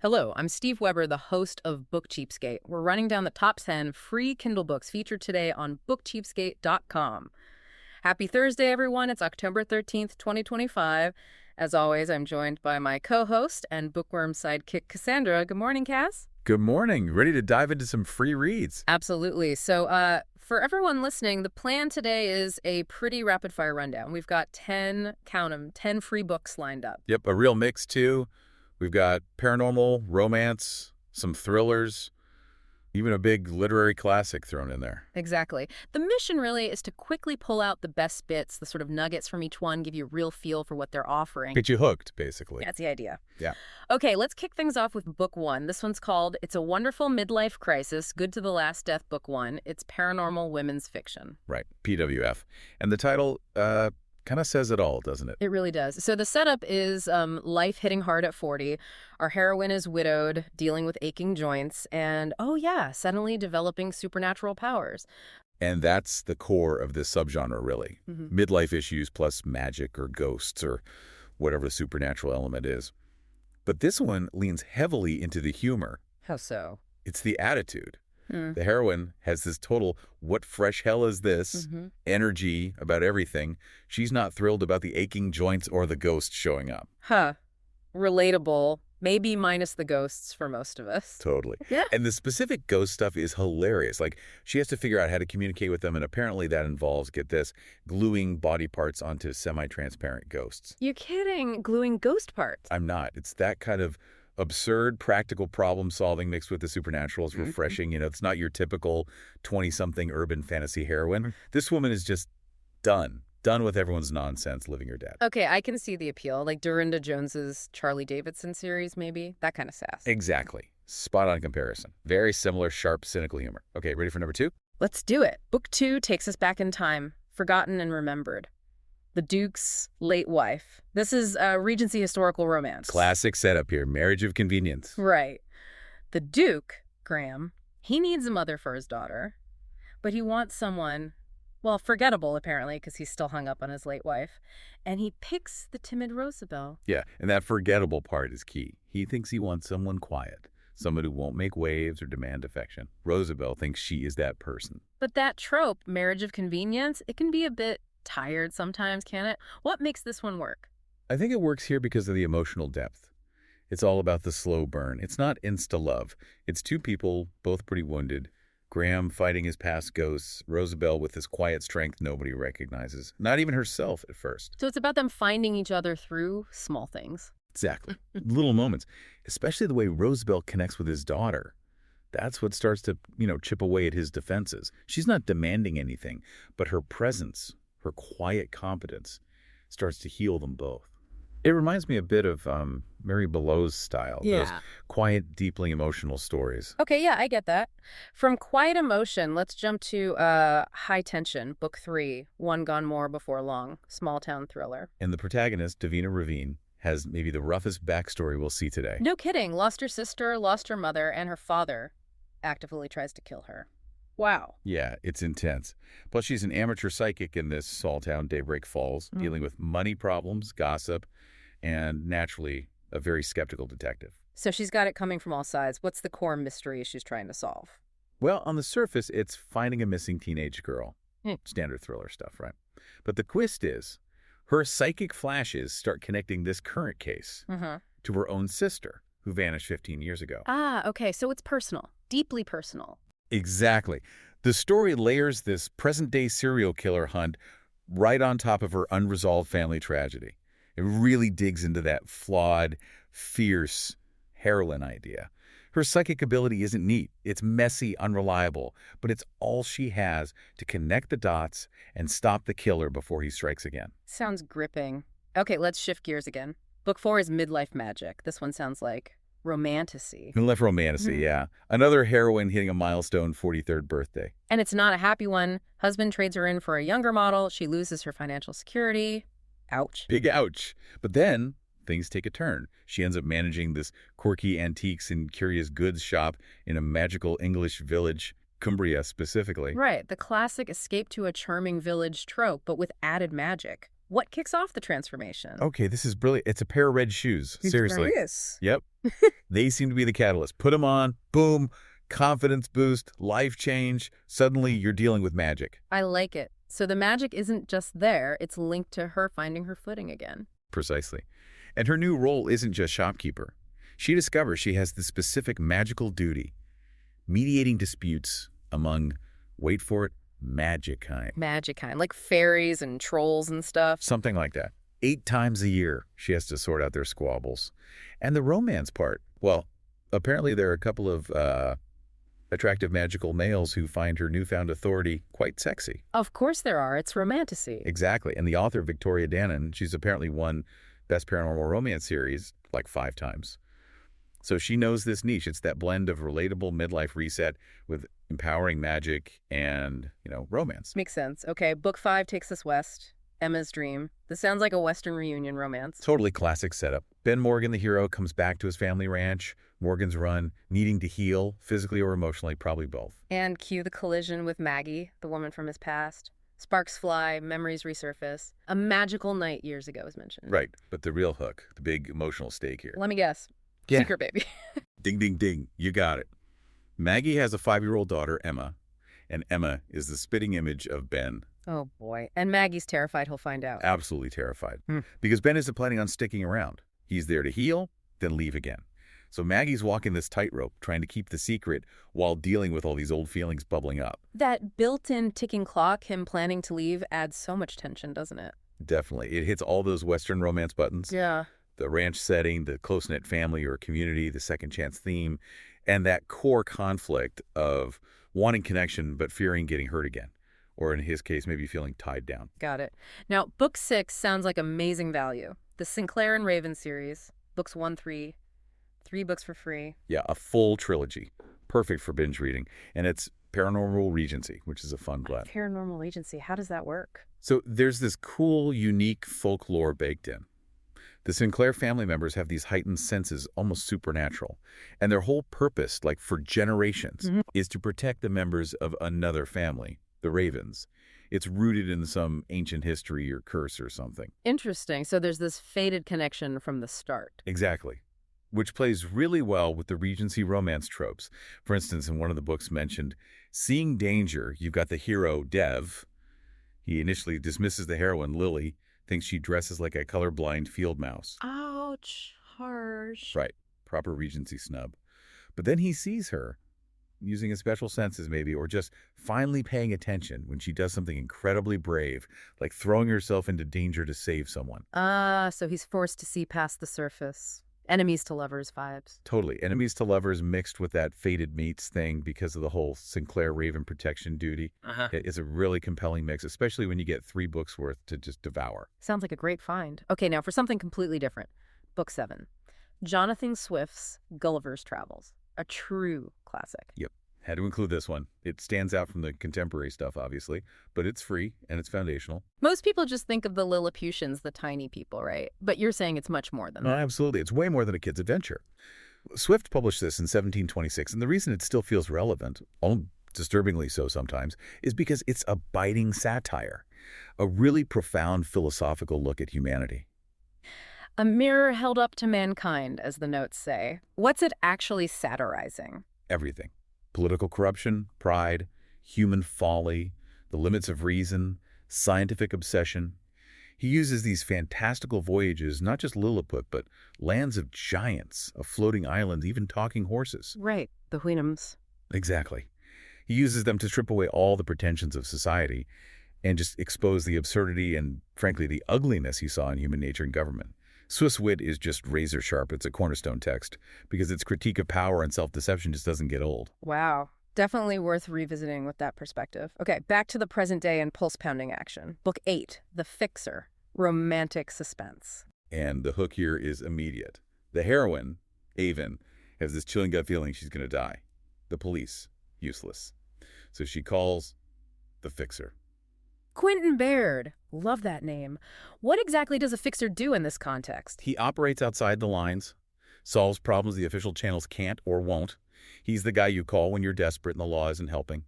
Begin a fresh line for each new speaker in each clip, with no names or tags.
Hello, I'm Steve Weber, the host of Book Cheapskate. We're running down the top 10 free Kindle books featured today on bookcheapskate.com. Happy Thursday, everyone. It's October 13th, 2025. As always, I'm joined by my co-host and bookworm sidekick, Cassandra. Good morning, Cass.
Good morning. Ready to dive into some free reads?
Absolutely. So, for everyone listening, the plan today is a pretty rapid-fire rundown. We've got 10, count 'em, 10 free books lined up.
Yep, a real mix, too. We've got paranormal, romance, some thrillers, even a big literary classic thrown in there.
Exactly. The mission really is to quickly pull out the best bits, the sort of nuggets from each one, give you a real feel for what they're offering.
Get you hooked, basically.
That's the idea.
Yeah.
Okay, let's kick things off with book one. This one's called It's a Wonderful Midlife Crisis, Good to the Last Death, book one. It's paranormal women's fiction.
Right, PWF. And the title kind of says it all, doesn't it?
It really does. So the setup is life hitting hard at 40. Our heroine is widowed, dealing with aching joints, and, oh yeah, suddenly developing supernatural powers.
And that's the core of this subgenre, really. Midlife issues plus magic or ghosts or whatever the supernatural element is. But this one leans heavily into the humor.
How so?
It's the attitude. The heroine has this total, what fresh hell is this, energy about everything. She's not thrilled about the aching joints or the ghost showing up.
Huh. Relatable. Maybe minus the ghosts for most of us.
Totally.
Yeah.
And the specific ghost stuff is hilarious. Like, she has to figure out how to communicate with them, and apparently that involves, get this, gluing body parts onto semi-transparent ghosts.
You're kidding. Gluing ghost parts.
I'm not. It's that kind of absurd practical problem solving mixed with the supernatural is refreshing. You know, it's not your typical 20-something urban fantasy heroine. This woman is just done with everyone's nonsense, living her dead.
Okay, I can see the appeal. Like Dorinda Jones's Charlie Davidson series, maybe. That kind of sass.
Exactly. Spot on comparison. Very similar, sharp, cynical humor. Okay, ready for number two?
Let's do it. Book two takes us back in time, forgotten and remembered. The Duke's late wife. This is a Regency historical romance.
Classic setup here. Marriage of convenience.
Right. The Duke, Graham, he needs a mother for his daughter, but he wants someone, well, forgettable apparently, because he's still hung up on his late wife, and he picks the timid Rosabelle.
Yeah, and that forgettable part is key. He thinks he wants someone quiet, someone who won't make waves or demand affection. Rosabelle thinks she is that person.
But that trope, marriage of convenience, it can be a bit tired sometimes, can it? What makes this one work?
I think it works here because of the emotional depth. It's all about the slow burn. It's not insta-love. It's two people, both pretty wounded. Graham fighting his past ghosts, Rosabelle with this quiet strength nobody recognizes. Not even herself at first.
So it's about them finding each other through small things.
Exactly. Little moments. Especially the way Rosabelle connects with his daughter. That's what starts to, chip away at his defenses. She's not demanding anything, but her presence, her quiet competence, starts to heal them both. It reminds me a bit of Mary Below's style.
Yeah.
Those quiet, deeply emotional stories.
Okay, yeah, I get that. From quiet emotion, let's jump to high tension, book three, One Gone More Before Long, small town thriller.
And the protagonist, Davina Ravine, has maybe the roughest backstory we'll see today.
No kidding. Lost her sister, lost her mother, and her father actively tries to kill her. Wow.
Yeah, it's intense. Plus, she's an amateur psychic in this small town, Daybreak Falls, dealing with money problems, gossip, and naturally, a very skeptical detective.
So she's got it coming from all sides. What's the core mystery she's trying to solve?
Well, on the surface, it's finding a missing teenage girl. Standard thriller stuff, right? But the twist is, her psychic flashes start connecting this current case to her own sister, who vanished 15 years ago.
Ah, okay, so it's personal, deeply personal.
Exactly. The story layers this present-day serial killer hunt right on top of her unresolved family tragedy. It really digs into that flawed, fierce heroine idea. Her psychic ability isn't neat. It's messy, unreliable, but it's all she has to connect the dots and stop the killer before he strikes again.
Sounds gripping. Okay, let's shift gears again. Book four is Midlife Magic. This one sounds like romantasy.
Left romantasy, yeah. Another heroine hitting a milestone 43rd birthday.
And it's not a happy one. Husband trades her in for a younger model. She loses her financial security. Ouch.
Big ouch. But then things take a turn. She ends up managing this quirky antiques and curious goods shop in a magical English village, Cumbria specifically.
Right, the classic escape to a charming village trope, but with added magic. What kicks off the transformation?
Okay, this is brilliant. It's a pair of red shoes. Seriously.
Yes.
Yep. They seem to be the catalyst. Put them on, boom, confidence boost, life change. Suddenly you're dealing with magic.
I like it. So the magic isn't just there, it's linked to her finding her footing again.
Precisely. And her new role isn't just shopkeeper. She discovers she has the specific magical duty, mediating disputes among, wait for it, magic kind.
Magic kind, like fairies and trolls and stuff.
Something like that. 8 times a year, she has to sort out their squabbles. And the romance part, well, apparently there are a couple of attractive magical males who find her newfound authority quite sexy.
Of course there are. It's romantasy.
Exactly. And the author, Victoria Dannon, she's apparently won Best Paranormal Romance Series like 5 times. So she knows this niche. It's that blend of relatable midlife reset with empowering magic and, romance.
Makes sense. Okay, book 5 takes us west. Emma's Dream. This sounds like a Western reunion romance.
Totally classic setup. Ben Morgan, the hero, comes back to his family ranch, Morgan's Run, needing to heal, physically or emotionally, probably both.
And cue the collision with Maggie, the woman from his past. Sparks fly, memories resurface. A magical night years ago was mentioned.
Right, but the real hook, the big emotional stake here.
Let me guess.
Yeah.
Secret baby.
Ding, ding, ding. You got it. Maggie has a 5-year-old daughter, Emma, and Emma is the spitting image of Ben.
Oh, boy. And Maggie's terrified he'll find out.
Absolutely terrified. Because Ben isn't planning on sticking around. He's there to heal, then leave again. So Maggie's walking this tightrope, trying to keep the secret while dealing with all these old feelings bubbling up.
That built-in ticking clock, him planning to leave, adds so much tension, doesn't it?
Definitely. It hits all those Western romance buttons.
Yeah.
The ranch setting, the close-knit family or community, the second chance theme, and that core conflict of wanting connection but fearing getting hurt again. Or in his case, maybe feeling tied down.
Got it. Now, book 6 sounds like amazing value. The Sinclair and Raven series, books 1, 3, 3 books for free.
Yeah, a full trilogy. Perfect for binge reading. And it's Paranormal Regency, which is a fun blend.
Paranormal Regency, how does that work?
So there's this cool, unique folklore baked in. The Sinclair family members have these heightened senses, almost supernatural. And their whole purpose, like for generations, is to protect the members of another family, the Ravens. It's rooted in some ancient history or curse or something.
Interesting. So there's this faded connection from the start.
Exactly. Which plays really well with the Regency romance tropes. For instance, in one of the books mentioned, seeing danger, you've got the hero, Dev. He initially dismisses the heroine, Lily, thinks she dresses like a colorblind field mouse.
Ouch. Harsh.
Right. Proper Regency snub. But then he sees her, using his special senses maybe, or just finally paying attention when she does something incredibly brave, like throwing herself into danger to save someone.
So he's forced to see past the surface. Enemies to lovers vibes.
Totally. Enemies to lovers mixed with that fated mates thing because of the whole Sinclair Raven protection duty. It's a really compelling mix, especially when you get 3 books worth to just devour.
Sounds like a great find. Okay, now for something completely different. Book 7. Jonathan Swift's Gulliver's Travels. A true classic.
Yep. Had to include this one. It stands out from the contemporary stuff, obviously, but it's free and it's foundational.
Most people just think of the Lilliputians, the tiny people, right? But you're saying it's much more than that.
Absolutely. It's way more than a kid's adventure. Swift published this in 1726, and the reason it still feels relevant, disturbingly so sometimes, is because it's a biting satire, a really profound philosophical look at humanity.
A mirror held up to mankind, as the notes say. What's it actually satirizing?
Everything. Political corruption, pride, human folly, the limits of reason, scientific obsession. He uses these fantastical voyages, not just Lilliput, but lands of giants, of floating islands, even talking horses.
Right, the Houyhnhnms.
Exactly. He uses them to strip away all the pretensions of society and just expose the absurdity and, frankly, the ugliness he saw in human nature and government. Swift's wit is just razor sharp. It's a cornerstone text because its critique of power and self-deception just doesn't get old.
Wow. Definitely worth revisiting with that perspective. Okay, back to the present day and pulse-pounding action. Book 8, The Fixer, Romantic Suspense.
And the hook here is immediate. The heroine, Avon, has this chilling gut feeling she's going to die. The police, useless. So she calls the Fixer.
Quentin Baird. Love that name. What exactly does a fixer do in this context?
He operates outside the lines, solves problems the official channels can't or won't. He's the guy you call when you're desperate and the law isn't helping.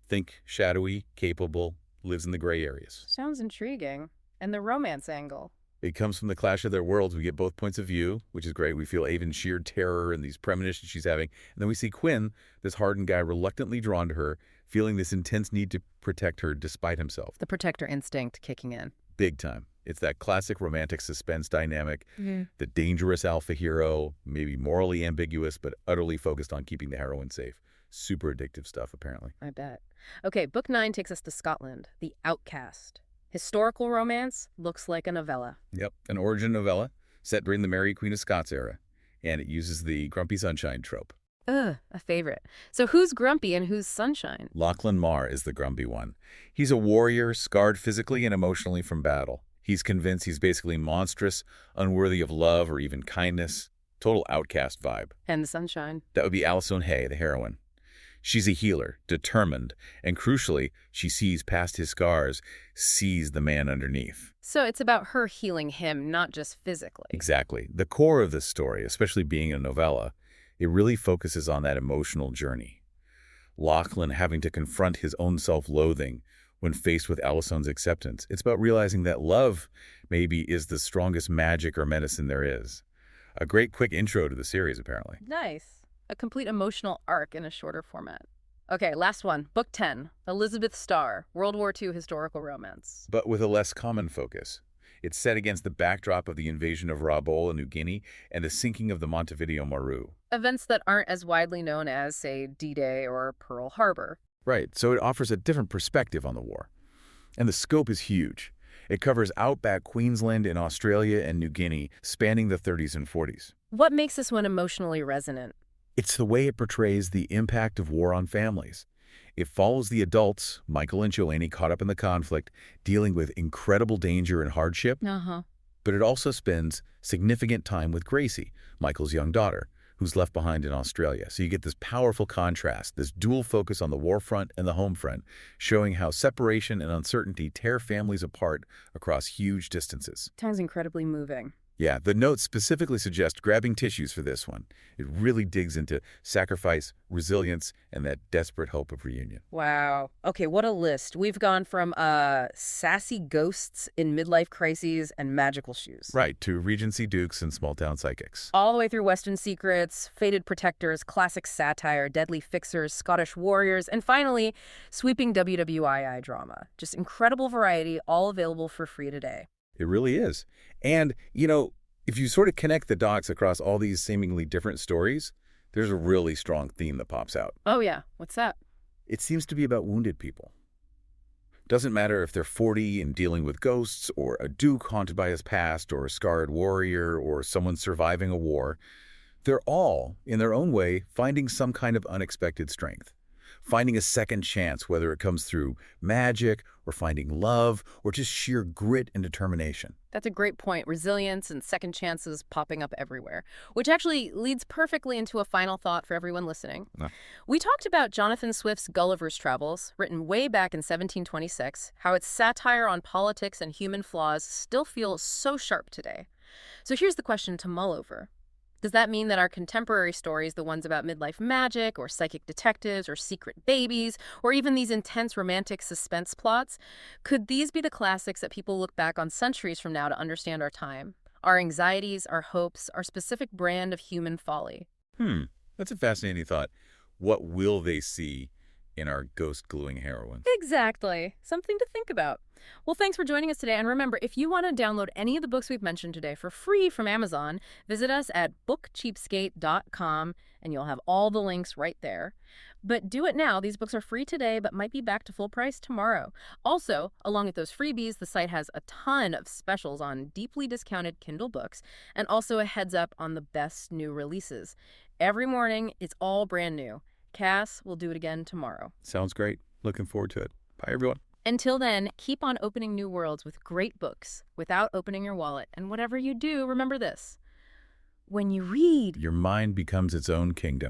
Think shadowy, capable, lives in the gray areas.
Sounds intriguing. And the romance angle.
It comes from the clash of their worlds. We get both points of view, which is great. We feel Avon's sheer terror and these premonitions she's having. And then we see Quinn, this hardened guy, reluctantly drawn to her, feeling this intense need to protect her despite himself.
The protector instinct kicking in.
Big time. It's that classic romantic suspense dynamic.
Mm-hmm.
The dangerous alpha hero, maybe morally ambiguous, but utterly focused on keeping the heroine safe. Super addictive stuff, apparently.
I bet. Okay, book 9 takes us to Scotland, The Outcast. Historical romance, looks like a novella.
Yep, an origin novella set during the Mary Queen of Scots era, and it uses the grumpy sunshine trope.
Ugh, a favorite. So who's grumpy and who's sunshine?
Lachlan Marr is the grumpy one. He's a warrior, scarred physically and emotionally from battle. He's convinced he's basically monstrous, unworthy of love or even kindness. Total outcast vibe.
And the sunshine.
That would be Alison Hay, the heroine. She's a healer, determined, and crucially, she sees past his scars, sees the man underneath.
So it's about her healing him, not just physically.
Exactly. The core of this story, especially being a novella, it really focuses on that emotional journey. Lachlan having to confront his own self-loathing when faced with Alison's acceptance. It's about realizing that love maybe is the strongest magic or medicine there is. A great quick intro to the series, apparently.
Nice. A complete emotional arc in a shorter format. Okay, last one. Book 10, Elizabeth Starr, World War II historical romance.
But with a less common focus. It's set against the backdrop of the invasion of Rabaul in New Guinea and the sinking of the Montevideo Maru.
Events that aren't as widely known as, say, D-Day or Pearl Harbor.
Right, so it offers a different perspective on the war. And the scope is huge. It covers outback Queensland in Australia and New Guinea, spanning the 30s and 40s.
What makes this one emotionally resonant?
It's the way it portrays the impact of war on families. It follows the adults, Michael and Joanne, caught up in the conflict, dealing with incredible danger and hardship. But it also spends significant time with Gracie, Michael's young daughter, who's left behind in Australia. So you get this powerful contrast, this dual focus on the war front and the home front, showing how separation and uncertainty tear families apart across huge distances.
Sounds incredibly moving.
Yeah, the notes specifically suggest grabbing tissues for this one. It really digs into sacrifice, resilience, and that desperate hope of reunion.
Wow. Okay, what a list. We've gone from sassy ghosts in midlife crises and magical shoes.
Right, to Regency Dukes and small-town psychics.
All the way through Western secrets, fated protectors, classic satire, deadly fixers, Scottish warriors, and finally, sweeping WWII drama. Just incredible variety, all available for free today.
It really is. And, if you sort of connect the dots across all these seemingly different stories, there's a really strong theme that pops out.
Oh, yeah. What's that?
It seems to be about wounded people. Doesn't matter if they're 40 and dealing with ghosts, or a duke haunted by his past, or a scarred warrior, or someone surviving a war. They're all, in their own way, finding some kind of unexpected strength. Finding a second chance, whether it comes through magic or finding love or just sheer grit and determination.
That's a great point. Resilience and second chances popping up everywhere, which actually leads perfectly into a final thought for everyone listening. We talked about Jonathan Swift's Gulliver's Travels, written way back in 1726, how its satire on politics and human flaws still feels so sharp today. So here's the question to mull over. Does that mean that our contemporary stories, the ones about midlife magic or psychic detectives or secret babies or even these intense romantic suspense plots, could these be the classics that people look back on centuries from now to understand our time, our anxieties, our hopes, our specific brand of human folly?
That's a fascinating thought. What will they see in our ghost-gluing heroine?
Exactly. Something to think about. Well, thanks for joining us today. And remember, if you want to download any of the books we've mentioned today for free from Amazon, visit us at bookcheapskate.com and you'll have all the links right there. But do it now. These books are free today, but might be back to full price tomorrow. Also, along with those freebies, the site has a ton of specials on deeply discounted Kindle books and also a heads up on the best new releases. Every morning, it's all brand new. Cass will do it again tomorrow.
Sounds great. Looking forward to it. Bye, everyone.
Until then, keep on opening new worlds with great books without opening your wallet. And whatever you do, remember this. When you read,
your mind becomes its own kingdom.